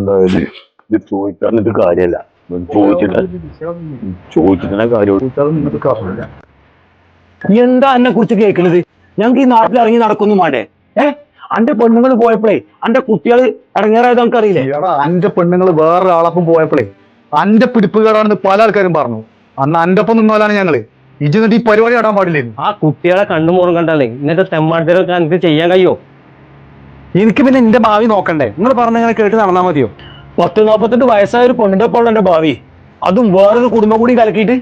അതായത് ഇത് ചോദിക്കാന്നിട്ട് കാര്യമല്ല. ചോദിച്ചിട്ടേ കാര്യമില്ല. എന്താ എന്നെ കുറിച്ച് കേൾക്കണത്? ഞങ്ങൾക്ക് ഈ നാട്ടിൽ ഇറങ്ങി നടക്കൊന്നും വേണ്ടേ? അന്റെ പെണ്ണുങ്ങൾ പോയപ്പോഴേ അന്റെ കുട്ടികൾ ഇറങ്ങാറായത് നമുക്ക് അറിയില്ലേ? അന്റെ പെണ്ണുങ്ങൾ വേറെ ആളപ്പം പോയപ്പോഴേ അന്റെ പിടിപ്പുകേടാണെന്ന് പല ആൾക്കാരും പറഞ്ഞു. അന്ന് അന്റെ ഒപ്പം നിന്നോലാണ് ഞങ്ങള്. ഇജിന്നിട്ട് ഈ പരിപാടി ഇടാൻ പാടില്ലായിരുന്നു. ആ കുട്ടികളെ കണ്ണുമൂറും കണ്ടാലേ ഇന്നത്തെ തെമ്മാട്ടികളൊക്കെ എനിക്ക് ചെയ്യാൻ കഴിയോ? എനിക്ക് പിന്നെ എന്റെ ഭാവി നോക്കണ്ടേ? നിങ്ങൾ പറഞ്ഞങ്ങനെ കേട്ട് നടന്നാ മതിയോ? 40-48 വയസ്സായ ഒരു പെണ്ണിന്റെ പോലെ എന്റെ ഭാവി, അതും വേറൊരു കുടുംബം കൂടി കലക്കിയിട്ട്.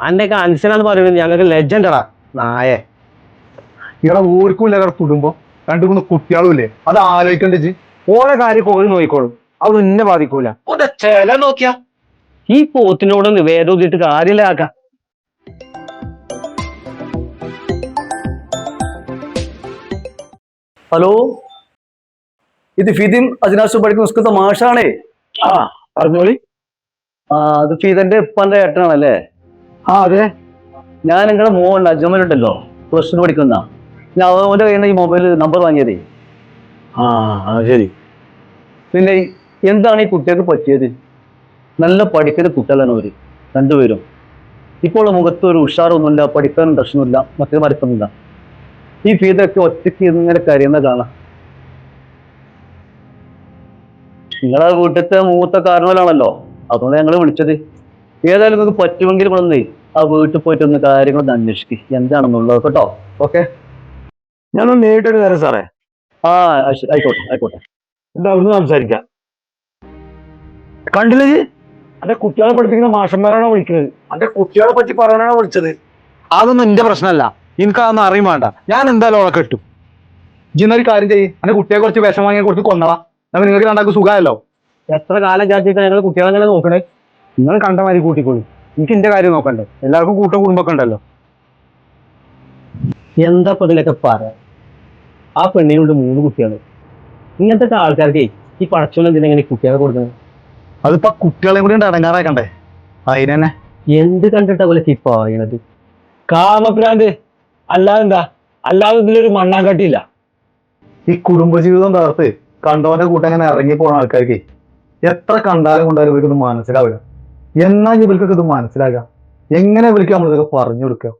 അന്റെയൊക്കെ അനുസരാന്ന് പറയുന്നത് ഞങ്ങൾക്ക് ലെജൻഡടാ നായേ. ഇവിടെ ഊർക്കും ഇല്ല കുടുംബം, 2-3 കുട്ടികളും ഇല്ലേ? അത് ആലോചിക്കണ്ടേ? ഓരോ കാര്യം കോഴി നോക്കിക്കോളും, അത് നിന്നെ ബാധിക്കൂല. ചില നോക്കിയാ ഈ പോത്തിനോടൊന്ന് വേദോതിട്ട് കാര്യമില്ല ആക്ക. ഹലോ, ഇത് ഫിദിം അജ്നാസ് പഠിക്കുന്ന സ്കൂളത്തെ മാഷാണേ. പറഞ്ഞോളി. അത് ഫിദന്റെ ഉപ്പാന്റെ ഏട്ടനാണല്ലേ? അതെ. ഞാൻ നിങ്ങളുടെ മോൻ അജ്മലുണ്ടല്ലോ, +2 പഠിക്കുന്ന, ഞാൻ അവന്റെ കയ്യിൽ നിന്ന് ഈ മൊബൈൽ നമ്പർ വാങ്ങിയതേ. ശരി. പിന്നെ എന്താണ് ഈ കുട്ടികൾക്ക് പറ്റിയത്? നല്ല പഠിക്കുന്ന കുട്ടികളാണ് അവര് രണ്ടുപേരും. ഇപ്പോൾ മുഖത്ത് ഒരു ഉഷാറൊന്നുമില്ല, പഠിക്കാനും പ്രശ്നമില്ല, മറ്റേ മരത്തൊന്നുമില്ല. ഈ ഫീതൊക്കെ ഒറ്റയ്ക്ക് ഇങ്ങനെ കരയുന്ന കാണാം. നിങ്ങളെ വീട്ടിലത്തെ മൂത്ത കാരണവരാണല്ലോ, അതുകൊണ്ട് ഞങ്ങൾ വിളിച്ചത്. ഏതായാലും നിങ്ങൾക്ക് പറ്റുമെങ്കിൽ വന്നേ ആ വീട്ടിൽ പോയിട്ട് ഒന്ന് കാര്യങ്ങളൊന്ന് അന്വേഷിക്കും എന്താണെന്നുള്ളത് കേട്ടോ. ഓക്കെ, ഞാനൊന്ന് നേരിട്ടൊരു തരാം സാറേ. ആയിക്കോട്ടെ ആയിക്കോട്ടെ. എന്താ അവിടുന്ന് സംസാരിക്കാം. കണ്ടില്ലേ, അന്റെ കുട്ടികളെ പഠിപ്പിക്കുന്ന മാഷന്മാരാണോ വിളിക്കുന്നത്? അന്റെ കുട്ടികളെ പറ്റി പറയാനാണോ വിളിച്ചത്? അതൊന്നും എന്റെ പ്രശ്നമല്ല, എനിക്കതൊന്നും അറിയും വേണ്ട. ഞാൻ എന്തായാലും അവളെ കെട്ടും. ഇന്നൊരു കാര്യം ചെയ്യ്, എന്റെ കുട്ടിയെ കുറച്ച് വിഷം വാങ്ങിയ കുറച്ച് കൊന്നളാ, നമ്മൾ നിങ്ങൾക്ക് രണ്ടാൾക്ക് സുഖമായല്ലോ. എത്ര കാലം ചാച്ചിട്ട് ഞങ്ങൾ കുട്ടികളെ അങ്ങനെ നോക്കണേ? നിങ്ങൾ കണ്ട മാതിരി കൂട്ടിക്കോളി, എനിക്ക് എന്റെ കാര്യം നോക്കണ്ടേ? എല്ലാവർക്കും കൂട്ടം കുടുംബമൊക്കെ ഉണ്ടല്ലോ. എന്താ ഇതിലൊക്കെ പറയാ? ആ പെണ്ണിനുണ്ട് 3 കുട്ടികൾ. ഇങ്ങനത്തെ ആൾക്കാർക്ക് ഈ പടച്ചോളം എന്തിനെങ്ങനെ കുട്ടികളെ കൊടുക്കുന്നത്? അതിപ്പോ കുട്ടികളെയും കൂടി അടങ്ങാറാക്കണ്ടേ? അതിനെ എന്ത് കണ്ടിട്ടാ പോലെ പറയണത്? കാമഭ്രാന്ത് അല്ലാതെന്താ? അല്ലാതെ ഇതിലൊരു മണ്ണാങ്കട്ടിയില്ല. ഈ കുടുംബജീവിതം തകർത്ത് കണ്ടവന്റെ കൂട്ടം അങ്ങനെ ഇറങ്ങി പോണ ആൾക്കാർക്ക് എത്ര കണ്ടാലും കൊണ്ടാലും ഇവർക്കൊന്നും മനസ്സിലാവില്ല. എന്നാ ഇവർക്കൊക്കെ ഇത് മനസ്സിലാകാം? എങ്ങനെ ഇവർക്ക് നമ്മളിതൊക്കെ പറഞ്ഞു കൊടുക്കുക?